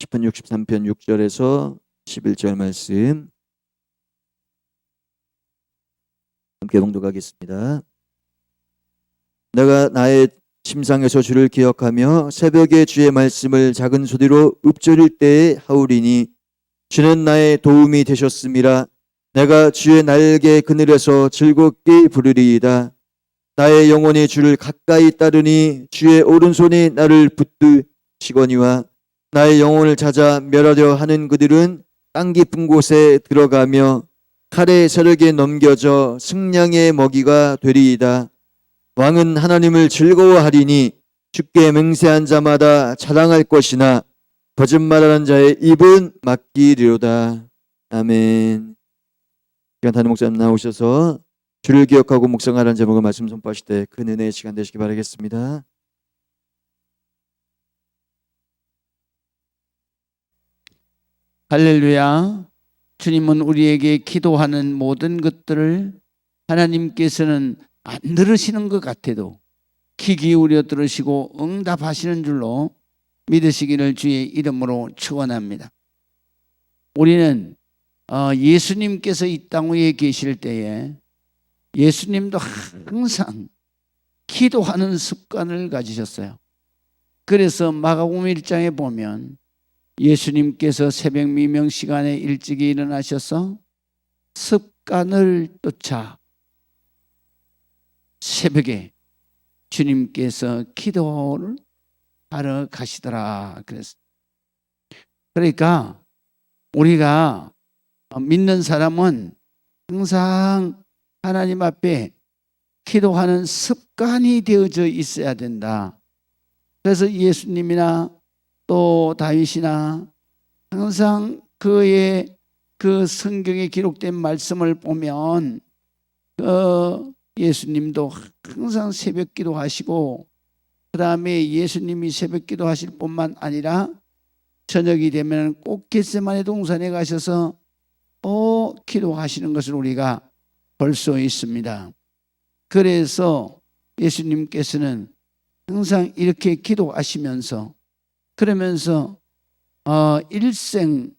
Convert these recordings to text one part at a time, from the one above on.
시편 63편 6절에서 11절 말씀 함께 봉독하겠습니다. 내가 나의 침상에서 주를 기억하며 새벽에 주의 말씀을 작은 소리로 읊조릴 때에 하오리니 주는 나의 도움이 되셨음이라. 내가 주의 날개 그늘에서 즐겁게 부르리이다. 나의 영혼이 주를 가까이 따르니 주의 오른손이 나를 붙드시거니와 나의 영혼을 찾아 멸하려 하는 그들은 땅 깊은 곳에 들어가며 칼의 세력에 넘겨져 승량의 먹이가 되리이다. 왕은 하나님을 즐거워하리니 주께 맹세한 자마다 자랑할 것이나 거짓말하는 자의 입은 막히리로다. 아멘. 시간 담임 목사님 나오셔서 주를 기억하고 묵상하라는 제목을 말씀 선포하실 때 큰 은혜의 시간 되시기 바라겠습니다. 할렐루야. 주님은 우리에게 기도하는 모든 것들을 하나님께서는 안 들으시는 것 같아도 귀 기울여 들으시고 응답하시는 줄로 믿으시기를 주의 이름으로 축원합니다. 우리는 예수님께서 이 땅 위에 계실 때에 예수님도 항상 기도하는 습관을 가지셨어요. 그래서 마가복음 1장에 보면 예수님께서 새벽 미명 시간에 일찍이 일어나셔서 습관을 쫓아 새벽에 주님께서 기도를 하러 가시더라 그랬어요. 그러니까 우리가 믿는 사람은 항상 하나님 앞에 기도하는 습관이 되어져 있어야 된다. 그래서 예수님이나 또 다윗이나 항상 그의 그 성경에 기록된 말씀을 보면 예수님도 항상 새벽 기도하시고 그 다음에 예수님이 새벽 기도하실 뿐만 아니라 저녁이 되면 꼭 겟세마네 동산에 가셔서 기도하시는 것을 우리가 볼 수 있습니다. 그래서 예수님께서는 항상 이렇게 기도하시면서 그러면서 일생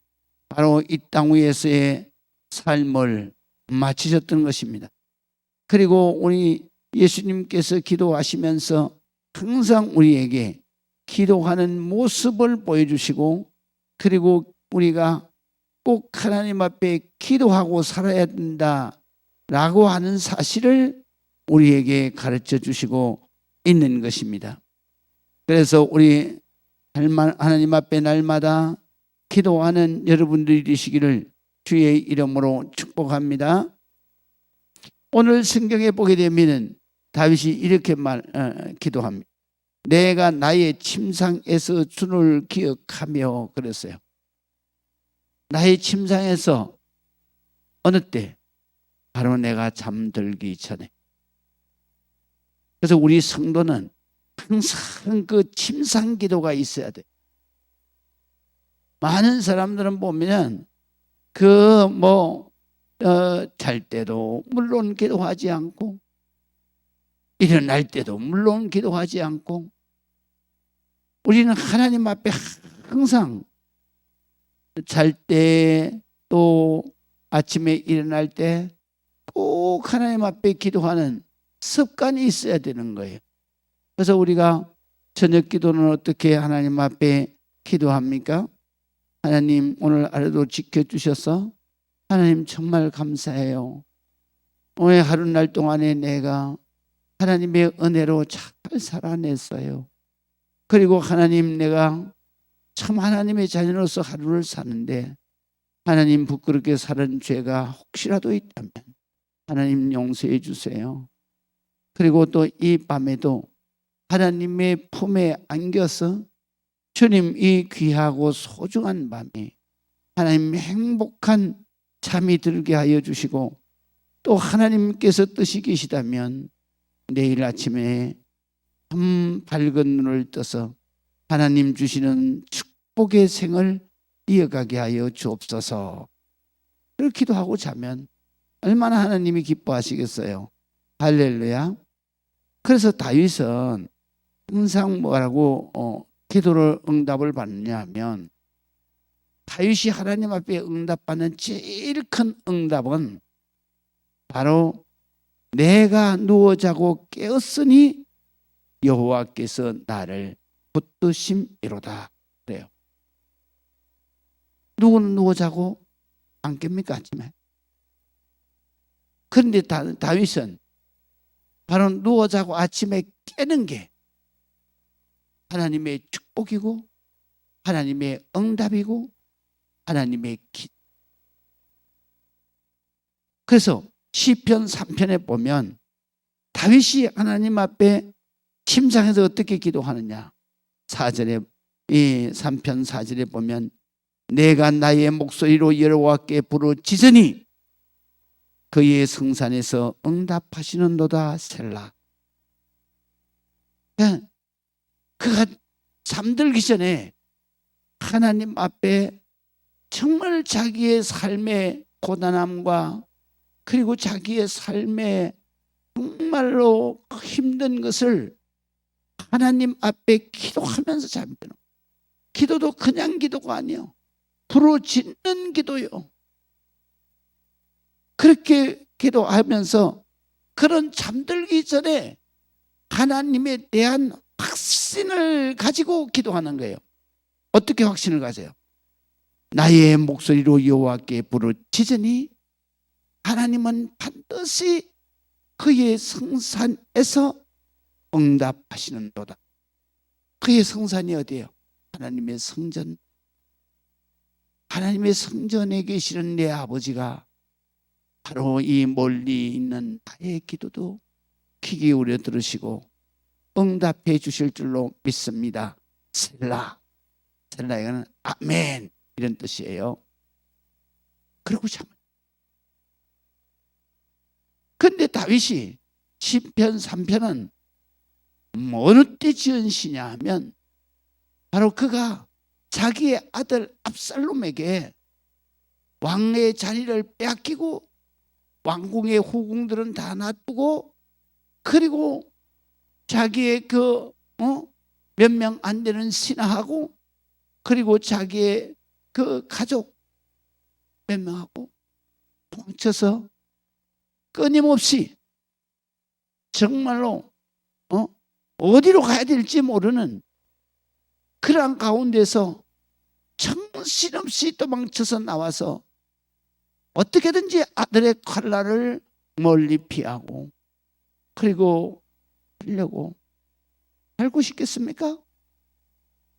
바로 이 땅 위에서의 삶을 마치셨던 것입니다. 그리고 우리 예수님께서 기도하시면서 항상 우리에게 기도하는 모습을 보여주시고 그리고 우리가 꼭 하나님 앞에 기도하고 살아야 된다라고 하는 사실을 우리에게 가르쳐 주시고 있는 것입니다. 그래서 우리 하나님 앞에 날마다 기도하는 여러분들이 되시기를 주의 이름으로 축복합니다. 오늘 성경에 보게 되면 다윗이 이렇게 기도합니다. 내가 나의 침상에서 주를 기억하며 그랬어요. 나의 침상에서 어느 때? 바로 내가 잠들기 전에. 그래서 우리 성도는 항상 그 침상 기도가 있어야 돼. 많은 사람들은 보면 잘 때도 물론 기도하지 않고 일어날 때도 물론 기도하지 않고 우리는 하나님 앞에 항상 잘 때 또 아침에 일어날 때 꼭 하나님 앞에 기도하는 습관이 있어야 되는 거예요. 그래서 우리가 저녁 기도는 어떻게 하나님 앞에 기도합니까? 하나님 오늘 하루도 지켜주셔서 하나님 정말 감사해요. 오늘 하루날 동안에 내가 하나님의 은혜로 잘 살아냈어요. 그리고 하나님 내가 참 하나님의 자녀로서 하루를 사는데 하나님 부끄럽게 살은 죄가 혹시라도 있다면 하나님 용서해 주세요. 그리고 또 이 밤에도 하나님의 품에 안겨서 주님 이 귀하고 소중한 밤에 하나님 행복한 잠이 들게 하여 주시고 또 하나님께서 뜻이 계시다면 내일 아침에 참 밝은 눈을 떠서 하나님 주시는 축복의 생을 이어가게 하여 주옵소서. 그렇게 기도하고 자면 얼마나 하나님이 기뻐하시겠어요. 할렐루야. 그래서 다윗은 항상 뭐라고 기도를 응답을 받느냐 하면 다윗이 하나님 앞에 응답받는 제일 큰 응답은 바로 내가 누워 자고 깨었으니 여호와께서 나를 붙드심이로다 그래요. 누구는 누워 자고 안 깹니까 아침에? 그런데 다윗은 바로 누워 자고 아침에 깨는 게 하나님의 축복이고 하나님의 응답이고 하나님의 기. 그래서 시편 3편에 보면 다윗이 하나님 앞에 침상에서 어떻게 기도하느냐. 4절에 이 3편 4절에 보면 내가 나의 목소리로 여호와께 부르짖으니 그의 성산에서 응답하시는도다 셀라. 그가 잠들기 전에 하나님 앞에 정말 자기의 삶의 고단함과 그리고 자기의 삶의 정말로 힘든 것을 하나님 앞에 기도하면서 잠드는 기도도 그냥 기도가 아니에요. 부르짖는 기도요. 그렇게 기도하면서 그런 잠들기 전에 하나님에 대한 확신을 가지고 기도하는 거예요. 어떻게 확신을 가져요? 나의 목소리로 여호와께 부르짖으니 하나님은 반드시 그의 성산에서 응답하시는도다. 그의 성산이 어디예요? 하나님의 성전. 하나님의 성전에 계시는 내 아버지가 바로 이 멀리 있는 나의 기도도 귀 기울여 들으시고 응답해 주실 줄로 믿습니다. 셀라. 셀라 이거는 아멘 이런 뜻이에요. 그러고 참. 근데 다윗이 시편 3편은 어느 때 지은 시냐 하면 바로 그가 자기의 아들 압살롬에게 왕의 자리를 빼앗기고 왕궁의 후궁들은 다 놔두고 그리고 자기의 그 몇 명 안 되는 신하하고 그리고 자기의 그 가족 몇 명하고 도망쳐서 끊임없이 정말로 어디로 가야 될지 모르는 그러한 가운데서 정신없이 도망쳐서 나와서 어떻게든지 아들의 칼날을 멀리 피하고 그리고 하려고 살고 싶겠습니까?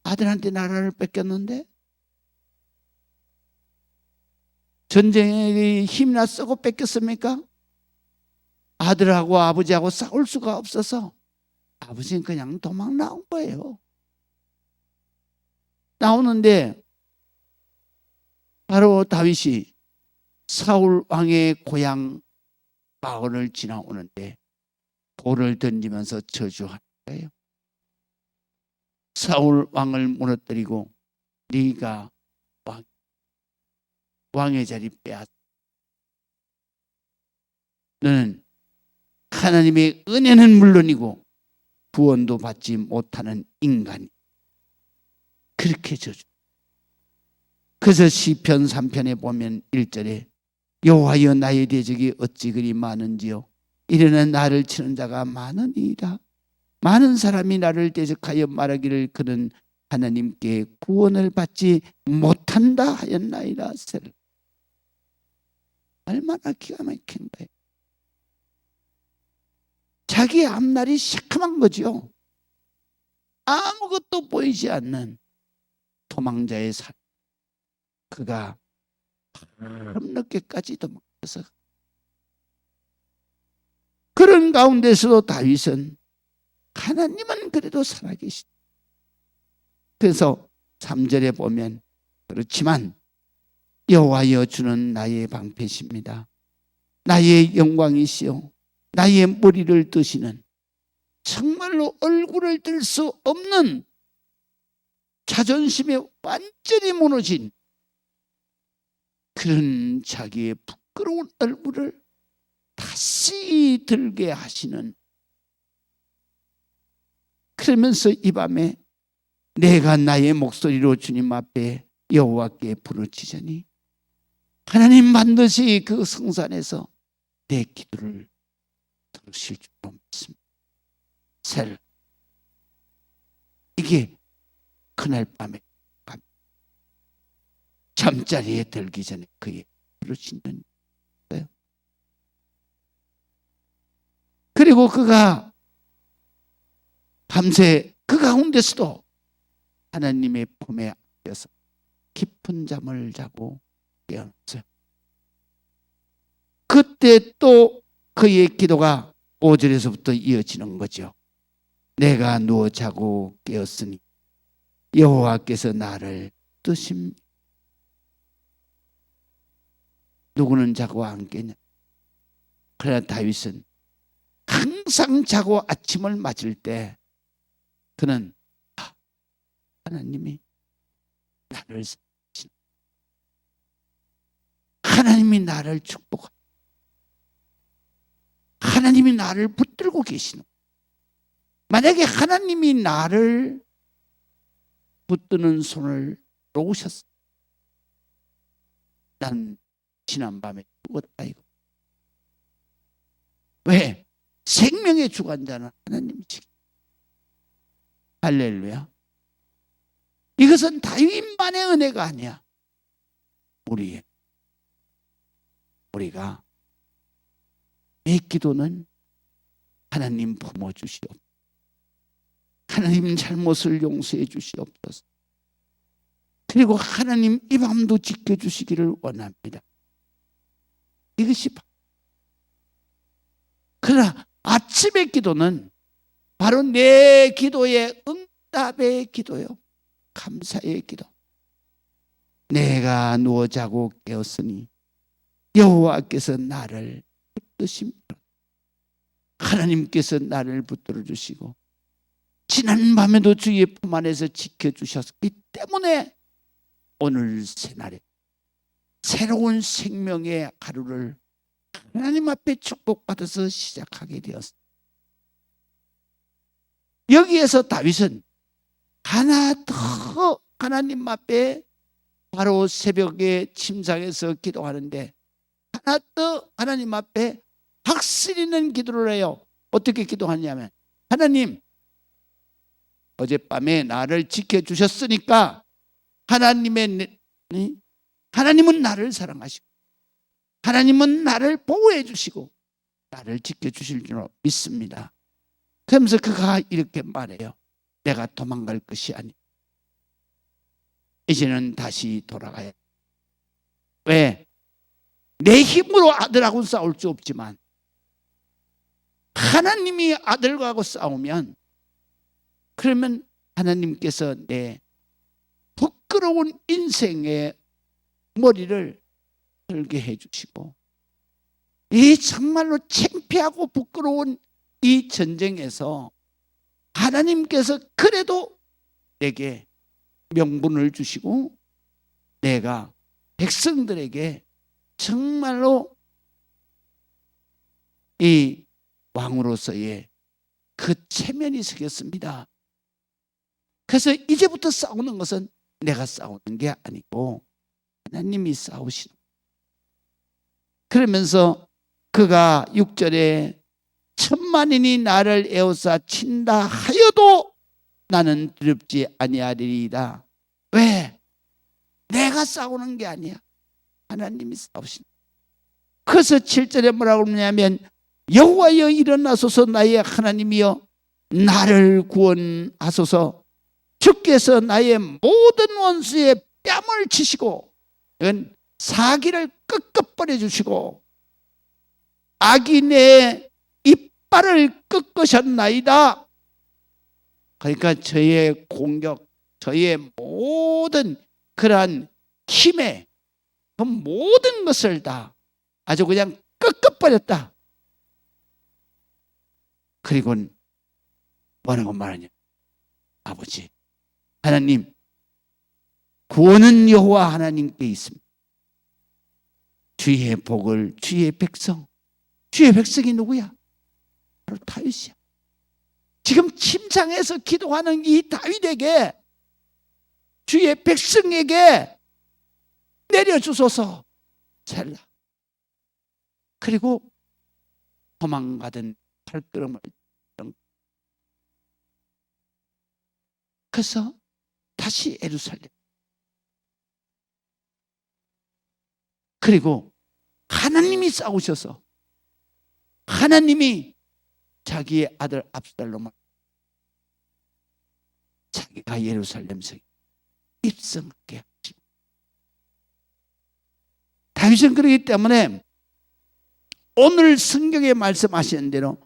아들한테 나라를 뺏겼는데 전쟁에 힘이나 쓰고 뺏겼습니까? 아들하고 아버지하고 싸울 수가 없어서 아버지는 그냥 도망 나온 거예요. 나오는데 바로 다윗이 사울 왕의 고향 마을을 지나오는데 돌을 던지면서 저주하는 거예요. 사울 왕을 무너뜨리고 네가 왕의 자리 빼앗. 너는 하나님의 은혜는 물론이고 구원도 받지 못하는 인간이. 그렇게 저주. 그래서 시편 3편에 보면 1절에 여호와여 나의 대적이 어찌 그리 많은지요. 이르는 나를 치는 자가 많으니이다. 많은 사람이 나를 대적하여 말하기를 그는 하나님께 구원을 받지 못한다 하였나이다. 얼마나 기가 막힌 거예요. 자기의 앞날이 시커먼 거죠. 아무것도 보이지 않는 도망자의 삶. 그가 밤늦게까지 도망쳐서 그런 가운데서도 다윗은 하나님은 그래도 살아계시다. 그래서 3절에 보면 그렇지만 여호와여 주는 나의 방패십니다. 나의 영광이시요 나의 머리를 드시는 정말로 얼굴을 들 수 없는 자존심에 완전히 무너진 그런 자기의 부끄러운 얼굴을 다시 들게 하시는. 그러면서 이 밤에 내가 나의 목소리로 주님 앞에 여호와께 부르짖으니 하나님 반드시 그 성산에서 내 기도를 들으실 줄로 믿습니다. 셀. 이게 그날 밤에 잠자리에 들기 전에 그의 부르짖는 거예요. 그리고 그가 밤새 그 가운데서도 하나님의 품에 안겨서 깊은 잠을 자고 깨어났어요. 그때 또 그의 기도가 5절에서부터 이어지는 거죠. 내가 누워 자고 깨었으니 여호와께서 나를 뜨심. 누구는 자고 안 깨냐? 그러나 다윗은 항상 자고 아침을 맞을 때 그는 하나님이 나를 살리시는, 하나님이 나를 축복하시는, 하나님이 나를 붙들고 계시는, 만약에 하나님이 나를 붙드는 손을 놓으셨어, 난 지난밤에 죽었다 이거. 왜? 생명의 주관자는 하나님이시기. 할렐루야. 이것은 다윗만의 은혜가 아니야. 우리가 내 기도는 하나님 품어주시옵소서. 하나님 잘못을 용서해 주시옵소서. 그리고 하나님 이 밤도 지켜주시기를 원합니다. 이것이 그러나 아침의 기도는 바로 내 기도의 응답의 기도요. 감사의 기도. 내가 누워 자고 깨었으니 여호와께서 나를 붙드십니다. 하나님께서 나를 붙들어 주시고 지난 밤에도 주의 품 안에서 지켜주셨기 때문에 오늘 새날에 새로운 생명의 하루를 하나님 앞에 축복받아서 시작하게 되었습니다. 여기에서 다윗은 하나 더 하나님 앞에 바로 새벽에 침상에서 기도하는데 하나 더 하나님 앞에 확실히 있는 기도를 해요. 어떻게 기도하냐면 하나님 어젯밤에 나를 지켜주셨으니까 하나님은 나를 사랑하시고 하나님은 나를 보호해 주시고 나를 지켜주실 줄 믿습니다. 그러면서 그가 이렇게 말해요. 내가 도망갈 것이 아니 이제는 다시 돌아가야 돼. 왜? 내 힘으로 아들하고 싸울 수 없지만 하나님이 아들하고 싸우면 그러면 하나님께서 내 부끄러운 인생의 머리를 들게 해주시고 이 정말로 창피하고 부끄러운 이 전쟁에서 하나님께서 그래도 내게 명분을 주시고 내가 백성들에게 정말로 이 왕으로서의 그 체면이 서겠습니다. 그래서 이제부터 싸우는 것은 내가 싸우는 게 아니고 하나님이 싸우시는. 그러면서 그가 6절에 천만인이 나를 에워싸 친다 하여도 나는 두렵지 아니하리이다. 왜? 내가 싸우는 게 아니야. 하나님이 싸우시는. 그래서 7절에 뭐라고 그러냐면 여호와여 일어나소서 나의 하나님이여 나를 구원하소서. 주께서 나의 모든 원수의 뺨을 치시고 사기를 꺾어버려 주시고 악인의 이빨을 꺾으셨나이다. 그러니까 저의 공격, 저의 모든 그러한 힘의 그 모든 것을 다 아주 그냥 꺾어버렸다. 그리고 뭐라고 말하냐? 아버지 하나님 구원은 여호와 하나님께 있습니다. 주의 복을 주의 백성이 누구야? 바로 다윗이야. 지금 침상에서 기도하는 이 다윗에게 주의 백성에게 내려주소서. 셀라. 그리고 도망가던 발걸음을 그래서 다시 예루살렘. 그리고 하나님이 싸우셔서 하나님이 자기의 아들 압살롬을 자기가 예루살렘에 입성하게 하십니다. 다윗은 그렇기 때문에 오늘 성경에 말씀하시는 대로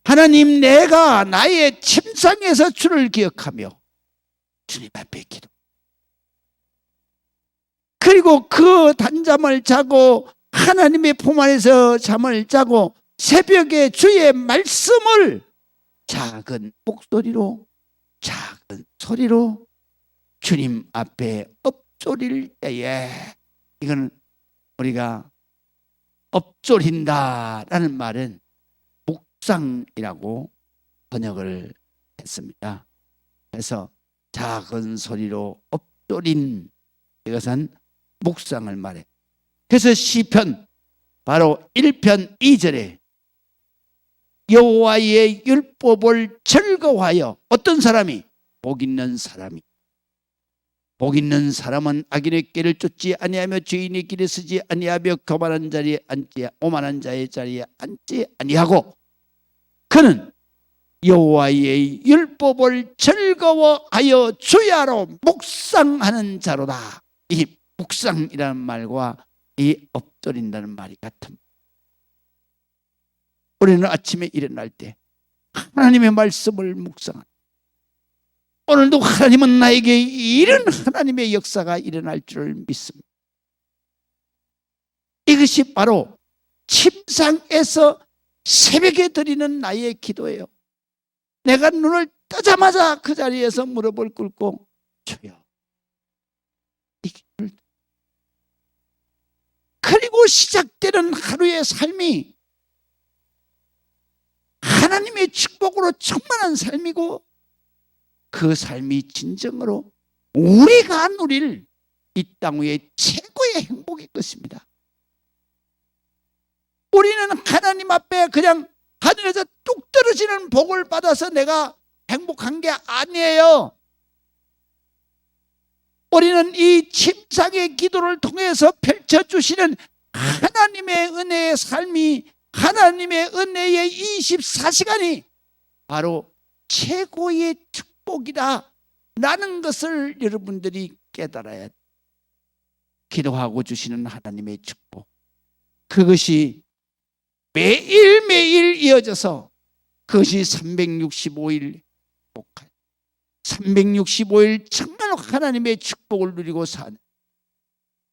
하나님, 내가 나의 침상에서 주를 기억하며 주님 앞에 기도, 그리고 그 단잠을 자고 하나님의 품 안에서 잠을 자고 새벽에 주의 말씀을 작은 목소리로 작은 소리로 주님 앞에 엎조릴 때에, 이건 우리가 엎조린다라는 말은 묵상이라고 번역을 했습니다. 그래서 작은 소리로 엎조린, 이것은 묵상을 말해. 그래서 시편 바로 1편 2절에 여호와의 율법을 즐거워하여, 어떤 사람이? 복 있는 사람이. 복 있는 사람은 악인의 길을 쫓지 아니하며 죄인의 길에 서지 아니하며 거만한 자리에 앉지, 오만한 자의 자리에 앉지 아니하고 그는 여호와의 율법을 즐거워하여 주야로 묵상하는 자로다. 이 묵상이라는 말과 이 엎드린다는 말이 같은. 우리는 아침에 일어날 때 하나님의 말씀을 묵상하는, 오늘도 하나님은 나에게 이런 하나님의 역사가 일어날 줄을 믿습니다. 이것이 바로 침상에서 새벽에 드리는 나의 기도예요. 내가 눈을 뜨자마자 그 자리에서 무릎을 꿇고 주여, 이 기도를, 그리고 시작되는 하루의 삶이 하나님의 축복으로 충만한 삶이고, 그 삶이 진정으로 우리가 누릴 이 땅 위의 최고의 행복일 것입니다. 우리는 하나님 앞에 그냥 하늘에서 뚝 떨어지는 복을 받아서 내가 행복한 게 아니에요. 우리는 이 침상의 기도를 통해서 펼쳐주시는 하나님의 은혜의 삶이, 하나님의 은혜의 24시간이 바로 최고의 축복이다 라는 것을 여러분들이 깨달아야 돼요. 기도하고 주시는 하나님의 축복, 그것이 매일매일 이어져서, 그것이 365일 행복한, 365일 정말 하나님의 축복을 누리고 사는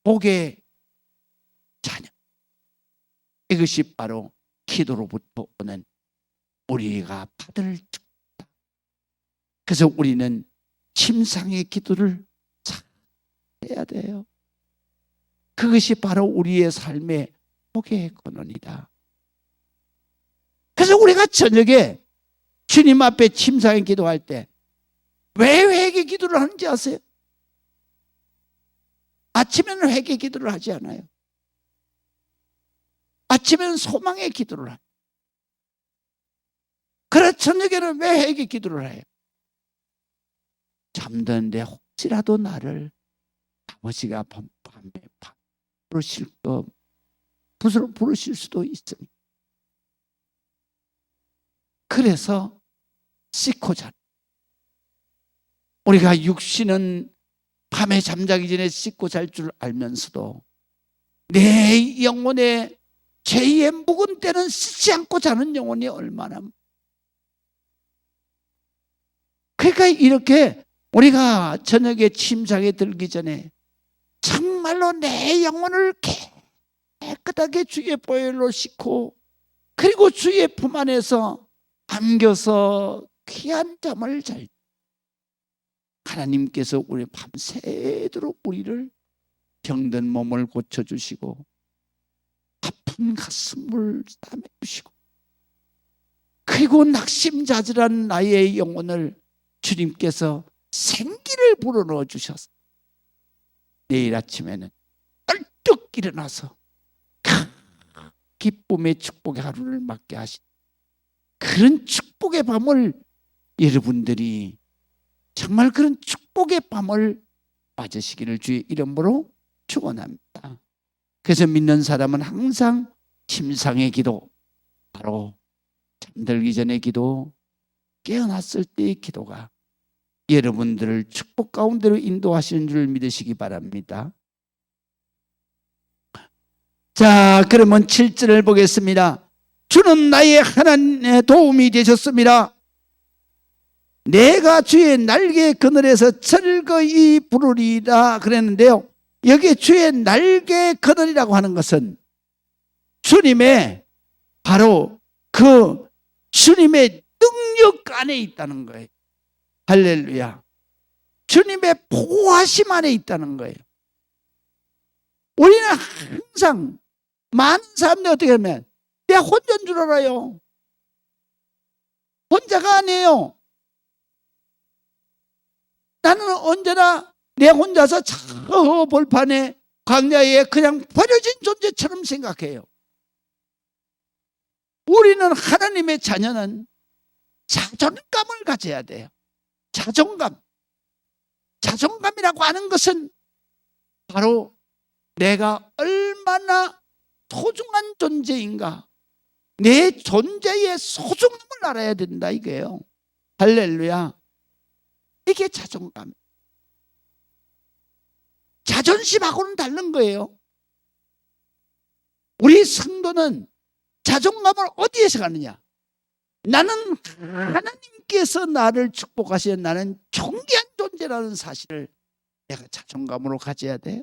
복의 자녀, 이것이 바로 기도로부터 오는 우리가 받을 축복이다. 그래서 우리는 침상의 기도를 잘 해야 돼요. 그것이 바로 우리의 삶의 복의 근원이다. 그래서 우리가 저녁에 주님 앞에 침상에 기도할 때 왜 회개 기도를 하는지 아세요? 아침에는 회개 기도를 하지 않아요. 아침에는 소망의 기도를 해요. 그래서 저녁에는 왜 회개 기도를 해요? 잠드는데 혹시라도 나를 아버지가 밤에 부르실 수도 있으니, 그래서 씻고 자. 우리가 육신은 밤에 잠자기 전에 씻고 잘 줄 알면서도 내 영혼의 죄의 묵은 때는 씻지 않고 자는 영혼이 얼마나. 그러니까 이렇게 우리가 저녁에 침상에 들기 전에 정말로 내 영혼을 깨끗하게 주의 보혈로 씻고, 그리고 주의 품 안에서 안겨서 귀한 잠을 잘, 하나님께서 우리 밤새도록 우리를 병든 몸을 고쳐주시고 아픈 가슴을 싸매주시고, 그리고 낙심자질한 나의 영혼을 주님께서 생기를 불어넣어 주셔서 내일 아침에는 일어나서 기쁨의 축복의 하루를 맞게 하신 그런 축복의 밤을 여러분들이 정말 그런 축복의 밤을 맞으시기를 주의 이름으로 축원합니다. 그래서 믿는 사람은 항상 침상의 기도, 바로 잠들기 전의 기도, 깨어났을 때의 기도가 여러분들을 축복 가운데로 인도하시는 줄 믿으시기 바랍니다. 자, 그러면 7절을 보겠습니다. 주는 나의 하나님의 도움이 되셨습니다. 내가 주의 날개 그늘에서 즐거이 부르리라 그랬는데요. 여기 주의 날개 그늘이라고 하는 것은 주님의 바로 그 주님의 능력 안에 있다는 거예요. 할렐루야. 주님의 보호하심 안에 있다는 거예요. 우리는 항상 많은 사람들이 어떻게 하면 내가 혼자인 줄 알아요. 혼자가 아니에요. 나는 언제나 내 혼자서 저 벌판에 광야에 그냥 버려진 존재처럼 생각해요. 우리는 하나님의 자녀는 자존감을 가져야 돼요. 자존감. 자존감이라고 하는 것은 바로 내가 얼마나 소중한 존재인가, 내 존재의 소중함을 알아야 된다 이게요. 할렐루야. 이게 자존감. 자존심하고는 다른 거예요. 우리 성도는 자존감을 어디에서 갖느냐? 나는 하나님께서 나를 축복하시어 나는 존귀한 존재라는 사실을 내가 자존감으로 가져야 돼.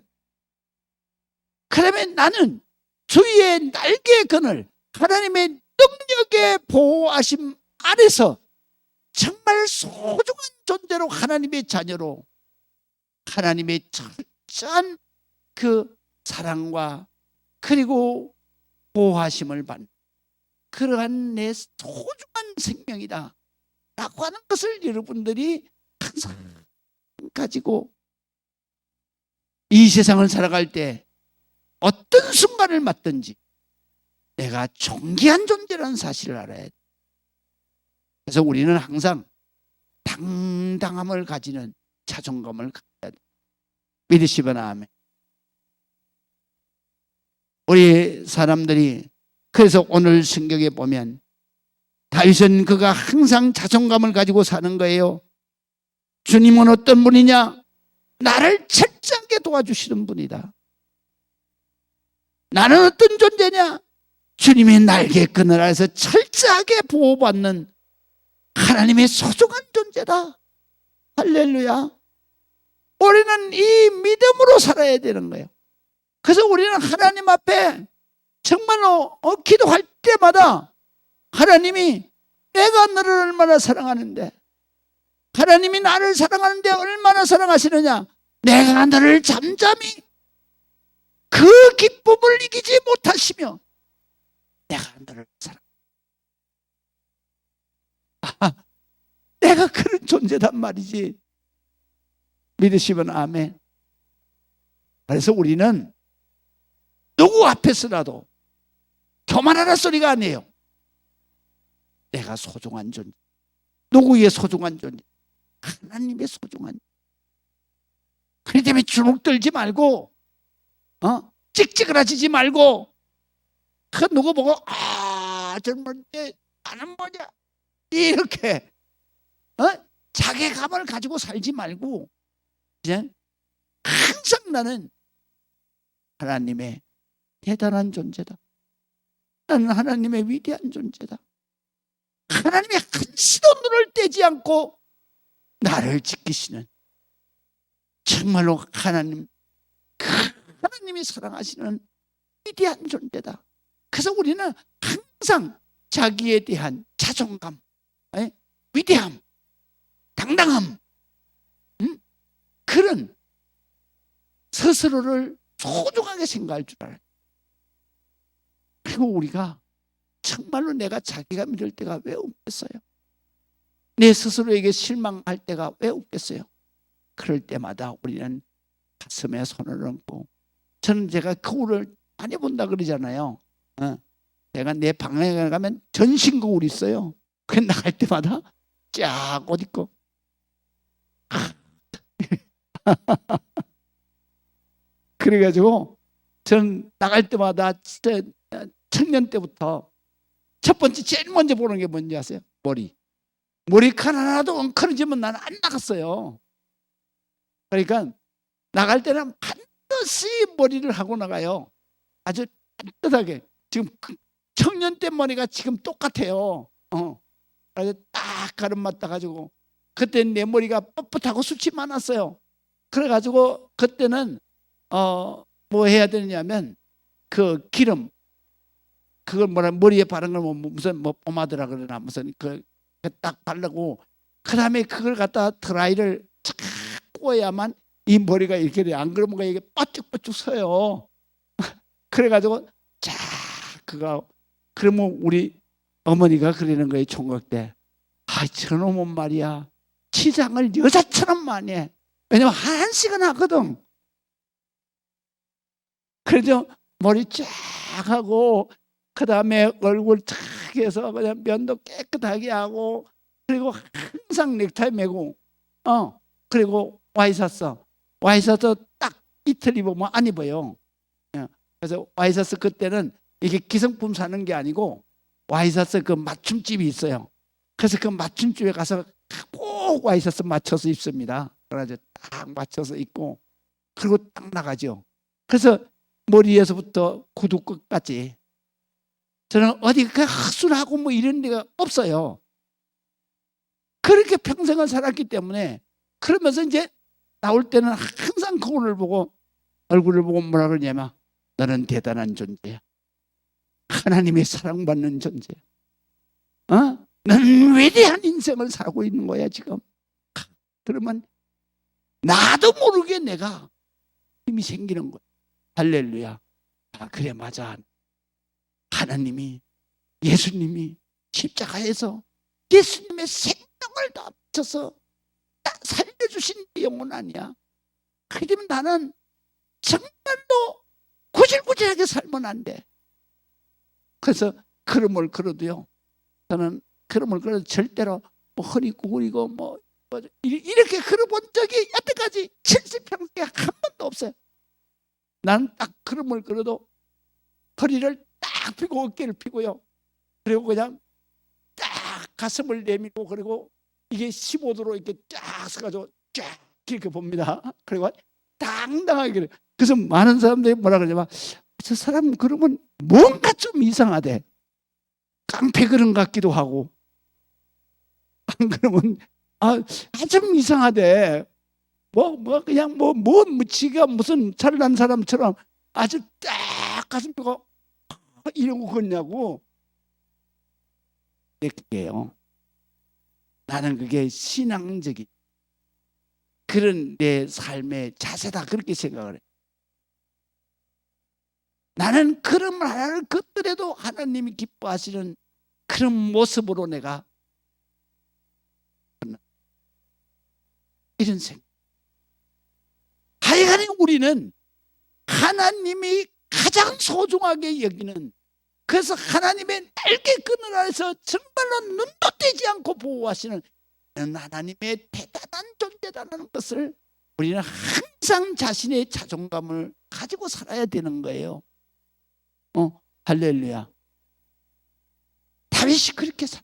그러면 나는 주의 날개 그늘, 하나님의 능력의 보호하심 아래서 정말 소중한 존재로, 하나님의 자녀로, 하나님의 철저한 그 사랑과 그리고 보호하심을 받는 그러한 내 소중한 생명이다 라고 하는 것을 여러분들이 항상 가지고 이 세상을 살아갈 때 어떤 순간을 맞든지 내가 존귀한 존재라는 사실을 알아야 돼. 그래서 우리는 항상 당당함을 가지는 자존감을 가져야 돼. 믿으시면 아멘. 우리 사람들이 그래서 오늘 성경에 보면 다윗은 그가 항상 자존감을 가지고 사는 거예요. 주님은 어떤 분이냐? 나를 철저하게 도와주시는 분이다. 나는 어떤 존재냐? 주님의 날개 그늘 아래서 철저하게 보호받는 하나님의 소중한 존재다. 할렐루야. 우리는 이 믿음으로 살아야 되는 거예요. 그래서 우리는 하나님 앞에 정말로 기도할 때마다 하나님이 내가 너를 얼마나 사랑하는데, 하나님이 나를 사랑하는데 얼마나 사랑하시느냐, 내가 너를 잠잠히 그 기쁨을 이기지 못하시며 내가 너를 사랑. 내가 그런 존재단 말이지. 믿으시면 아멘. 그래서 우리는 누구 앞에서라도 교만하라 소리가 아니에요. 내가 소중한 존재. 누구의 소중한 존재? 하나님의 소중한. 그렇기 때문에 주눅 들지 말고 찍찍을하지지 말고 그 누구 보고 젊은데 나는 뭐냐 이렇게 자괴감을 가지고 살지 말고 그냥 항상 나는 하나님의 대단한 존재다. 나는 하나님의 위대한 존재다. 하나님의 한시도 눈을 떼지 않고 나를 지키시는 정말로 하나님이 사랑하시는 위대한 존재다. 그래서 우리는 항상 자기에 대한 자존감, 위대함, 당당함, 그런 스스로를 소중하게 생각할 줄 알아요. 그리고 우리가 정말로 내가 자기가 믿을 때가 왜 없겠어요? 내 스스로에게 실망할 때가 왜 없겠어요? 그럴 때마다 우리는 가슴에 손을 얹고 저는 제가 거울을 많이 본다 그러잖아요. 제가 내 방에 가면 전신 거울 있어요. 그 나갈 때마다 쫙 옷 입고 그래가지고 저는 나갈 때마다 진짜 청년 때부터 첫 번째 제일 먼저 보는 게 뭔지 아세요? 머리카락 하나도 엉클어지면 나는 안 나갔어요. 그러니까 나갈 때는 반드시 머리를 하고 나가요. 아주 반듯하게. 지금 청년 때 머리가 지금 똑같아요. 그래서 딱 가름 맞다가지고 그때 내 머리가 뻣뻣하고 숱이 많았어요. 그래가지고 그때는 뭐 해야 되냐면 그 기름 그걸 머리에 바른 걸 무슨 뭐 포마드라 그러나 무슨 그 딱 바르고 그 다음에 그걸 갖다 드라이를 착 구워야만 이 머리가 이렇게 돼. 안 그러면 이게 뻗쭉뻗쭉 서요. 그래가지고 자 그거 그러면 우리 어머니가 그러는 거예요. 총각 때. 저놈은 말이야 치장을 여자처럼 많이 해. 왜냐면 한 시간 하거든. 그래서 머리 쫙 하고 그 다음에 얼굴 탁 해서 그냥 면도 깨끗하게 하고 그리고 항상 넥타이 매고 그리고 와이셔츠 딱 이틀 입으면 안 입어요. 그래서 와이셔츠 그때는 이게 기성품 사는 게 아니고 와이셔츠 그 맞춤집이 있어요. 그래서 그 맞춤집에 가서 꼭 와이셔츠 맞춰서 입습니다. 그래서 딱 맞춰서 입고 그리고 딱 나가죠. 그래서 머리에서부터 구두 끝까지 저는 어디 그 헛술하고 뭐 이런 데가 없어요. 그렇게 평생을 살았기 때문에 그러면서 이제 나올 때는 항상 거울을 보고 얼굴을 보고 뭐라 그러냐면 너는 대단한 존재야. 하나님의 사랑받는 존재야. 너는 위대한 인생을 살고 있는 거야 지금. 그러면 나도 모르게 내가 힘이 생기는 거야. 할렐루야. 그래 맞아. 하나님이 예수님이 십자가에서 예수님의 생명을 다 바쳐서 살려주신 영혼 아니야. 그러면 나는 정말로 구질구질하게 살면 안 돼. 그래서 걸음을 걸어도요. 저는 걸음을 걸어도 절대로 뭐 허리 구부리고 뭐 이렇게 걸어본 적이 여태까지 70평생에 한 번도 없어요. 나는 딱 걸음을 걸어도 허리를 딱 펴고 어깨를 펴고요. 그리고 그냥 딱 가슴을 내밀고 그리고 이게 15도로 이렇게 쫙 서가지고 쫙 이렇게 봅니다. 그리고 당당하게 그래요. 그래서 많은 사람들이 뭐라 그러냐면 저 사람 그러면 뭔가 좀 이상하대. 깡패 그런 것 같기도 하고 안 그러면 좀 이상하대. 뭐 그냥 뭐 지가 무슨 잘난 사람처럼 아주 딱 가슴 펴고 이러고 걷냐고. 그게요. 나는 그게 신앙적인 그런 내 삶의 자세다 그렇게 생각을 해. 나는 그런 말 하나를 걷더라도 하나님이 기뻐하시는 그런 모습으로 내가 이런 생각. 하여간에 우리는 하나님이 가장 소중하게 여기는 그래서 하나님의 날개끈을 아래서 정말로 눈도 떼지 않고 보호하시는 하나님의 대단한 존재라는 것을 우리는 항상 자신의 자존감을 가지고 살아야 되는 거예요. 할렐루야. 다윗이 그렇게 살.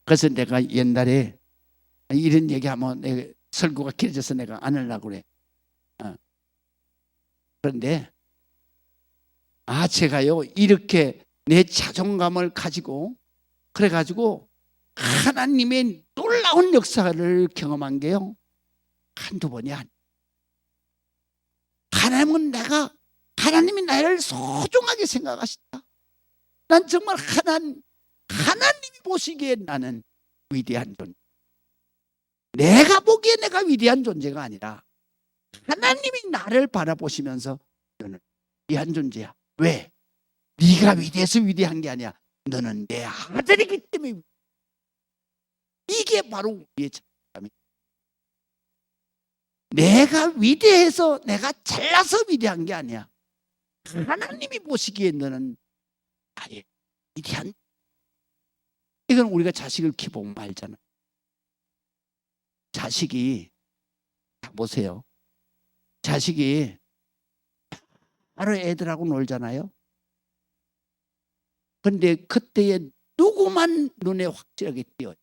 그래서 내가 옛날에 이런 얘기하면 내가 설교가 길어져서 내가 안 하려고 그래. 그런데 제가요 이렇게 내 자존감을 가지고 그래가지고 하나님의 놀라운 역사를 경험한 게요 한두 번이 아니에요. 하나님이 나를 소중하게 생각하신다. 난 정말 하나님이 보시기에 나는 위대한 존재. 내가 보기에 내가 위대한 존재가 아니라 하나님이 나를 바라보시면서 너는 위대한 존재야. 왜? 네가 위대해서 위대한 게 아니야. 너는 내 아들이기 때문에. 이게 바로 우리의 자존감이야. 내가 위대해서 내가 잘나서 위대한 게 아니야. 하나님이 보시기에 너는 아예 위대한. 이건 우리가 자식을 키보면 알잖아. 자식이 다 보세요. 자식이 바로 애들하고 놀잖아요. 그런데 그때에 누구만 눈에 확실하게 띄어요?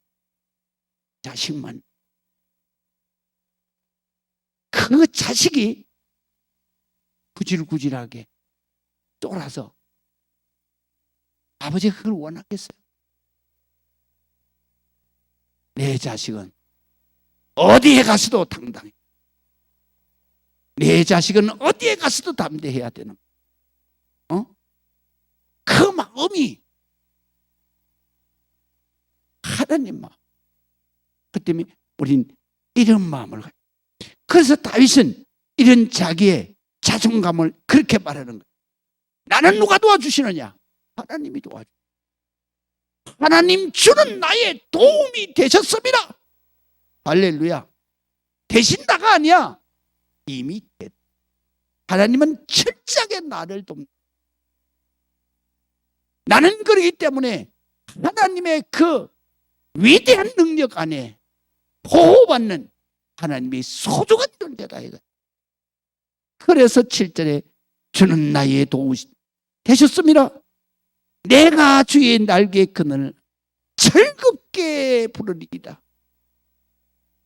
자식만. 그 자식이 구질구질하게 쫄아서 아버지가 그걸 원하겠어요? 내 자식은 어디에 가서도 당당해. 내 자식은 어디에 가서도 담대해야 되는. 그 마음이 하나님 마음. 그 때문에 우린 이런 마음을 가요. 그래서 다윗은 이런 자기의 자존감을 그렇게 말하는 거예요. 나는 누가 도와주시느냐? 하나님이 도와줘. 하나님 주는 나의 도움이 되셨습니다. 할렐루야. 되신다가 아니야. 이미 됐다. 하나님은 철저하게 나를 돕는다. 나는 그렇기 때문에 하나님의 그 위대한 능력 안에 보호받는 하나님의 소중한 존재다. 그래서 7절에 주는 나의 도움이 되셨습니다. 내가 주의 날개 그늘을 즐겁게 부르리이다.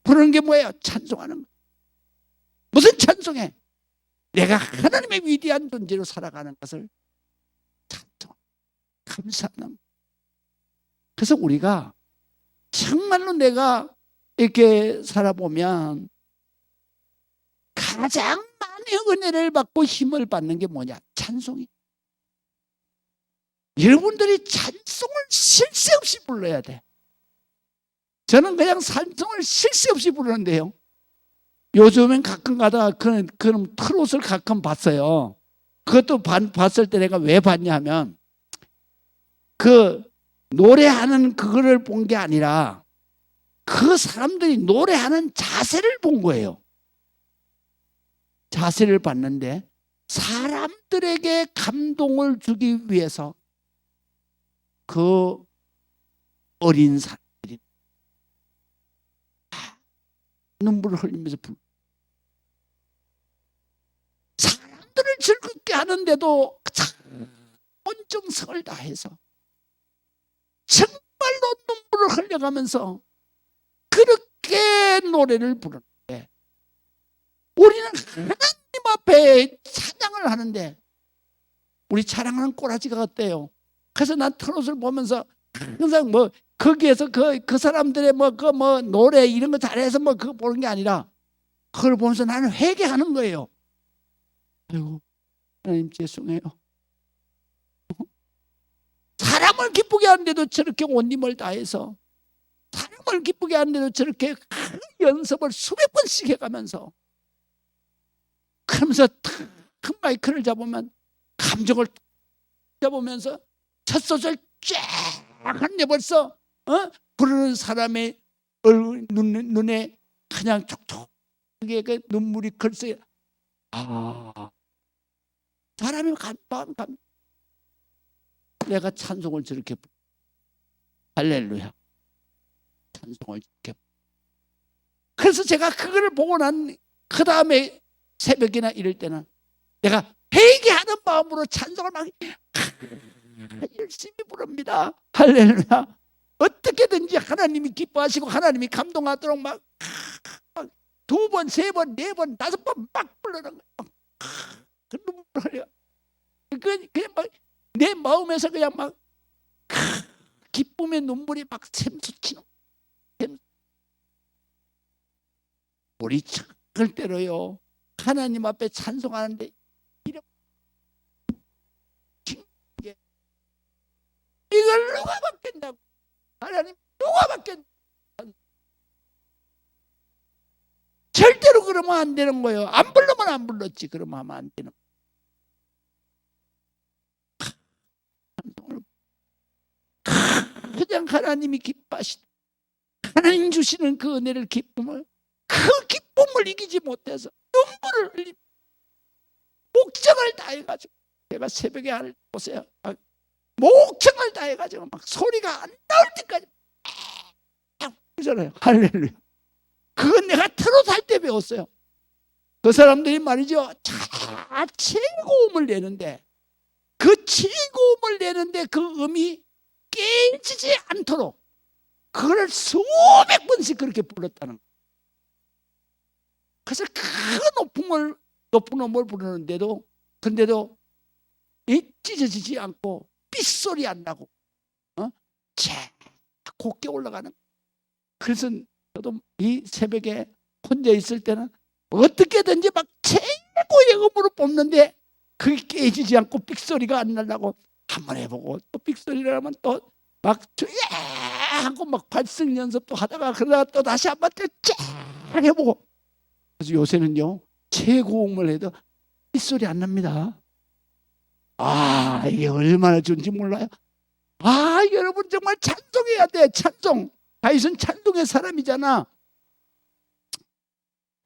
부르는 게 뭐예요? 찬송하는 거. 무슨 찬송해? 내가 하나님의 위대한 존재로 살아가는 것을 찬송, 감사하는. 그래서 우리가 정말로 내가 이렇게 살아보면 가장 많은 은혜를 받고 힘을 받는 게 뭐냐? 찬송이. 여러분들이 찬송을 쉴 새 없이 불러야 돼. 저는 그냥 찬송을 쉴 새 없이 부르는데요. 요즘엔 가끔 가다가 그런 트롯을 가끔 봤어요. 그것도 봤을 때 내가 왜 봤냐 하면 그 노래하는 그거를 본 게 아니라 그 사람들이 노래하는 자세를 본 거예요. 자세를 봤는데 사람들에게 감동을 주기 위해서 그 어린 사람들이 눈물을 흘리면서 사람들을 즐겁게 하는데도 온 정성을 다해서 정말로 눈물을 흘려가면서 그렇게 노래를 부르는데 우리는 하나님 앞에 찬양을 하는데 우리 찬양하는 꼬라지가 어때요? 그래서 난 트롯을 보면서 항상 뭐 거기에서 그 사람들의 뭐 노래 이런 거 잘해서 뭐 그거 보는 게 아니라 그걸 보면서 나는 회개하는 거예요. 아이고 하나님 죄송해요. 사람을 기쁘게 하는데도 저렇게 온 힘을 다해서 사람을 기쁘게 하는데도 저렇게 연습을 수백 번씩 해가면서 그러면서 큰 마이크를 잡으면 감정을 잡으면서 첫 소절 쫙 하는데 벌써 부르는 사람의 눈에 그냥 촉촉하게 그 눈물이 글쎄 사람이 마음 내가 찬송을 저렇게 할렐루야 찬송을 저렇게 그래서 제가 그거를 보고 난 그 다음에 새벽이나 이럴 때는 내가 회개하는 마음으로 찬송을 막 열심히 부릅니다. 할렐루야. 어떻게든지 하나님이 기뻐하시고 하나님이 감동하도록 막 두 번, 세 번, 네 번, 다섯 번 막 불러는 거예요. 그 눈물 흘려. 그냥 막 내 마음에서 그냥 막 기쁨의 눈물이 막 샘솟치는. 우리 착을 때로요. 하나님 앞에 찬송하는데 이렇게 이걸 누가 받겠냐고. 하나님 누가 받겠냐. 절대로 그러면 안 되는 거예요. 안 부르면 안 불렀지. 그러면 하면 안 되는 거예요. 그냥 하나님이 기뻐하시다. 하나님 주시는 그 은혜를 기쁨을 그 기쁨을 이기지 못해서 눈물을 흘리고 목청을 다해가지고, 제가 새벽에 보세요, 목청을 다해가지고 막 소리가 안 나올 때까지 그러잖아요. 할렐루야. 그건 내가 트롯할 때 배웠어요. 그 사람들이 말이죠, 최고음을 내는데, 그 최고음을 내는데 그 음이 깨지지 않도록 그걸 수백 번씩 그렇게 불렀다는 거예요. 그래서 그 높은 음을 부르는데도, 근데도 찢어지지 않고 삐소리 안 나고 곱게 올라가는. 그래서 저도 이 새벽에 혼자 있을 때는 어떻게든지 막 최고의 음으로 뽑는데 그게 깨지지 않고 삑소리가 안 나려고 한번 해보고, 또 삑소리를 하면 또 막 하고 막 발성 연습도 하다가, 그러다가 또 다시 한번 쫙 해보고. 그래서 요새는요, 최고음을 해도 삑소리 안 납니다. 이게 얼마나 좋은지 몰라요. 여러분 정말 찬송해야 돼. 찬송. 다윗은 찬송의 사람이잖아.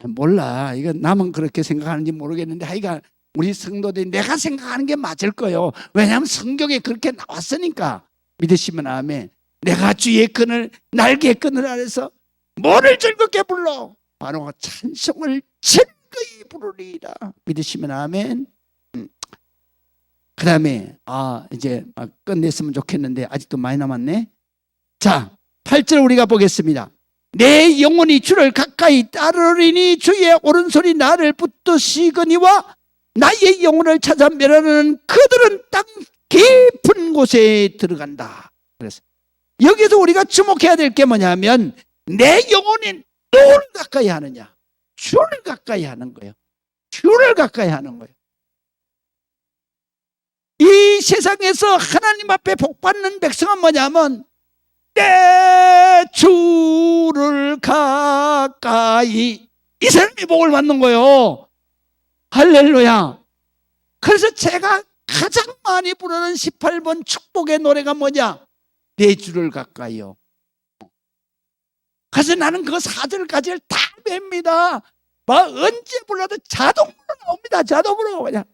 몰라, 이건 남은 그렇게 생각하는지 모르겠는데, 하여간 우리 성도들이 내가 생각하는 게 맞을 거예요. 왜냐하면 성경에 그렇게 나왔으니까. 믿으시면 아멘. 내가 주의 끈을, 날개의 끈을 아래서 뭐를 즐겁게 불러? 바로 찬송을 즐거이 부르리이다. 믿으시면 아멘. 그 다음에 이제 끝냈으면 좋겠는데 아직도 많이 남았네. 자, 8절 우리가 보겠습니다. 내 영혼이 주를 가까이 따르리니 주의 오른손이 나를 붙드시거니와 나의 영혼을 찾아 멸하는 그들은 땅 깊은 곳에 들어간다. 그래서 여기서 우리가 주목해야 될 게 뭐냐면, 내 영혼이 누구를 가까이 하느냐? 주를 가까이 하는 거예요. 주를 가까이 하는 거예요. 이 세상에서 하나님 앞에 복받는 백성은 뭐냐면, 내 주를 가까이, 이 사람이 복을 받는 거예요. 할렐루야. 그래서 제가 가장 많이 부르는 18번 축복의 노래가 뭐냐? 내 주를 가까이요. 그래서 나는 그 4절까지를 다 맵니다. 언제 불러도 자동으로 나옵니다. 자동으로 그냥.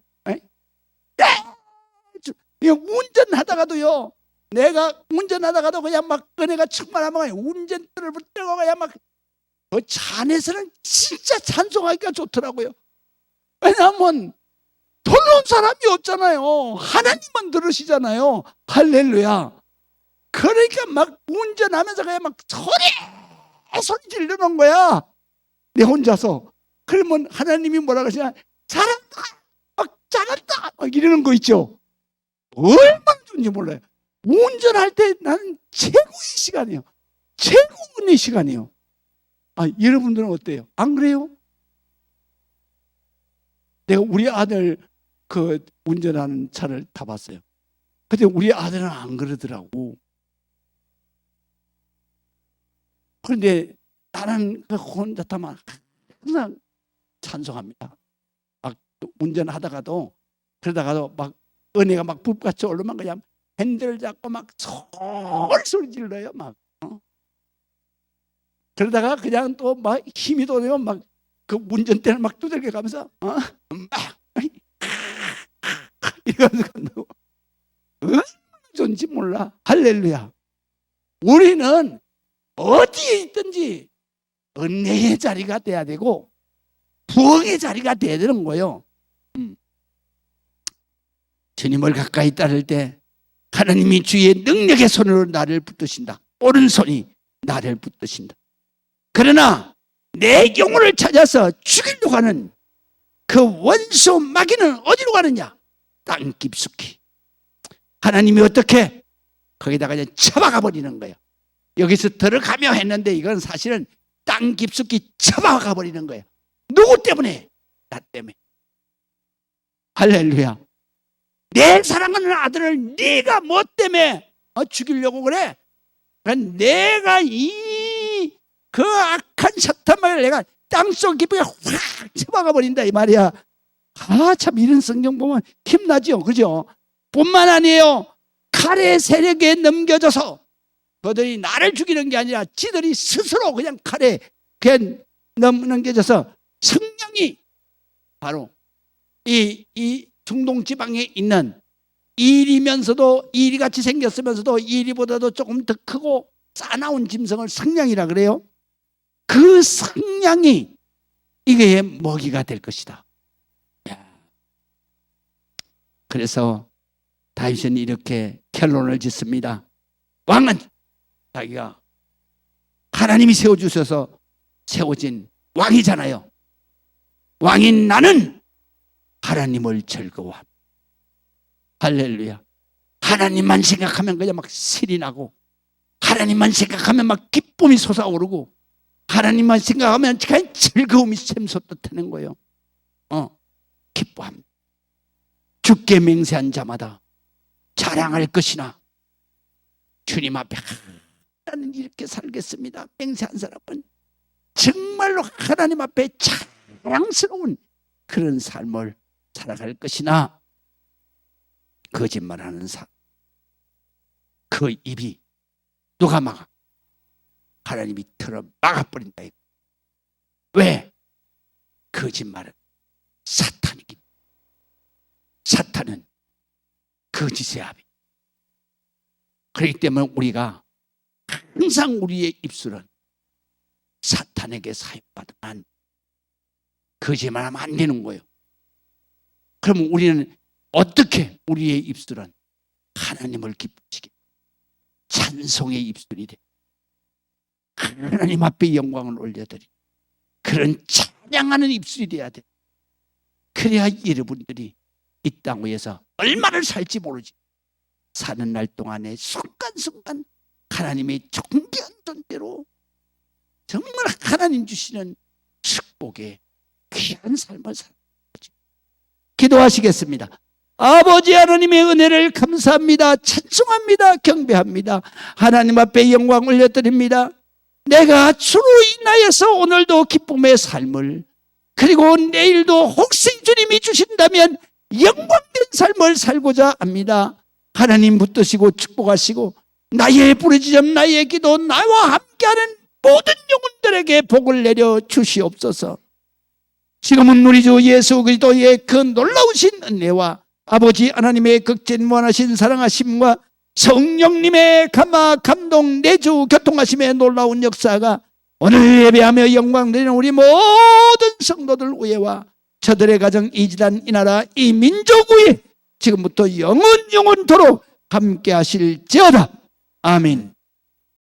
운전하다가도요, 내가 운전하다가도 그냥 막 은혜가 충만하면 운전대를 붙들고 그냥 막 그 차 안에서는 진짜 찬송하기가 좋더라고요. 왜냐하면 들어온 사람이 없잖아요. 하나님만 들으시잖아요. 할렐루야. 그러니까 막 운전하면서 그냥 막 소리 지르는 거야. 내 혼자서. 그러면 하나님이 뭐라 그러시냐? 잘한다, 막 잘한다, 막 이러는 거 있죠. 얼마나 좋은지 몰라요. 운전할 때 나는 최고의 시간이에요. 최고의 시간이에요. 여러분들은 어때요? 안 그래요? 내가 우리 아들 그 운전하는 차를 타봤어요. 근데 우리 아들은 안 그러더라고. 그런데 나는 혼자 타면 항상 찬송합니다. 막 운전하다가도, 그러다가도 막 은혜가 막 불같이 오르면 그냥 핸들 잡고 막 소리 질러요. 막. 그러다가 그냥 또 막 힘이 돌면 막 그 운전대를 막 두들겨 가면서 이러면서 간다고. 얼마나 좋은지 몰라. 할렐루야. 우리는 어디에 있든지 은혜의 자리가 돼야 되고 부흥의 자리가 돼야 되는 거예요. 주님을 가까이 따를 때 하나님이 주의 능력의 손으로 나를 붙드신다. 오른손이 나를 붙드신다. 그러나 내 영혼을 찾아서 죽이려고 하는 그 원수 마귀는 어디로 가느냐? 땅 깊숙이. 하나님이 어떻게? 거기다가 그냥 쳐박아 버리는 거예요. 여기서 들어가며 했는데 이건 사실은 땅 깊숙이 쳐박아 버리는 거예요. 누구 때문에? 나 때문에. 할렐루야. 내 사랑하는 아들을 네가 뭐 때문에 죽이려고 그래? 그러니까 내가 그 악한 사탄을 내가 땅속 깊게 확 쳐박아 버린다 이 말이야. 참 이런 성경 보면 힘나죠, 그죠? 뿐만 아니에요. 칼의 세력에 넘겨져서 그들이 나를 죽이는 게 아니라 지들이 스스로 그냥 칼에 그냥 넘겨져서 성령이 바로 이 중동 지방에 있는 이리면서도 이리같이 생겼으면서도 이리보다도 조금 더 크고 싸나운 짐승을 성냥이라 그래요. 그 성냥이 이게 먹이가 될 것이다. 그래서 다윗은 이렇게 결론을 짓습니다. 왕은 자기가 하나님이 세워주셔서 세워진 왕이잖아요. 왕인 나는 하나님을 즐거워합니다. 할렐루야. 하나님만 생각하면 그냥 막 실이 나고, 하나님만 생각하면 막 기쁨이 솟아오르고, 하나님만 생각하면 그냥 즐거움이 샘솟듯하는 거예요. 기뻐합니다. 주께 맹세한 자마다 자랑할 것이나 주님 앞에 나는 이렇게 살겠습니다. 맹세한 사람은 정말로 하나님 앞에 자랑스러운 그런 삶을 살아갈 것이나 거짓말하는 사람, 그 입이 누가 막아? 하나님이 틀어 막아버린다. 왜? 거짓말은 사탄이기. 사탄은 거짓의 아비. 그렇기 때문에 우리가 항상 우리의 입술은 사탄에게 사용받으면 거짓말하면 안 되는 거예요. 그러면 우리는 어떻게 우리의 입술은 하나님을 기쁘시게 찬송의 입술이 돼. 하나님 앞에 영광을 올려드리 그런 찬양하는 입술이 돼야 돼. 그래야 여러분들이 이 땅 위에서 얼마를 살지 모르지 사는 날 동안에 순간순간 하나님의 존귀한 존재로 정말 하나님 주시는 축복의 귀한 삶을 살아가지. 기도하시겠습니다. 아버지 하나님의 은혜를 감사합니다. 찬송합니다. 경배합니다. 하나님 앞에 영광 올려드립니다. 내가 주로 인하여서 오늘도 기쁨의 삶을, 그리고 내일도 혹시 주님이 주신다면 영광된 삶을 살고자 합니다. 하나님 붙드시고 축복하시고 나의 부르짖음, 나의 기도, 나와 함께하는 모든 영혼들에게 복을 내려 주시옵소서. 지금은 우리 주 예수 그리스도의 그 놀라우신 은혜와 아버지 하나님의 극진무한하신 사랑하심과 성령님의 감화 감동 내주 교통하심의 놀라운 역사가 오늘 예배하며 영광 드리는 우리 모든 성도들 위에와 저들의 가정, 이 지단, 이 나라, 이 민족 위에 지금부터 영원토록 함께 하실지어다. 아멘.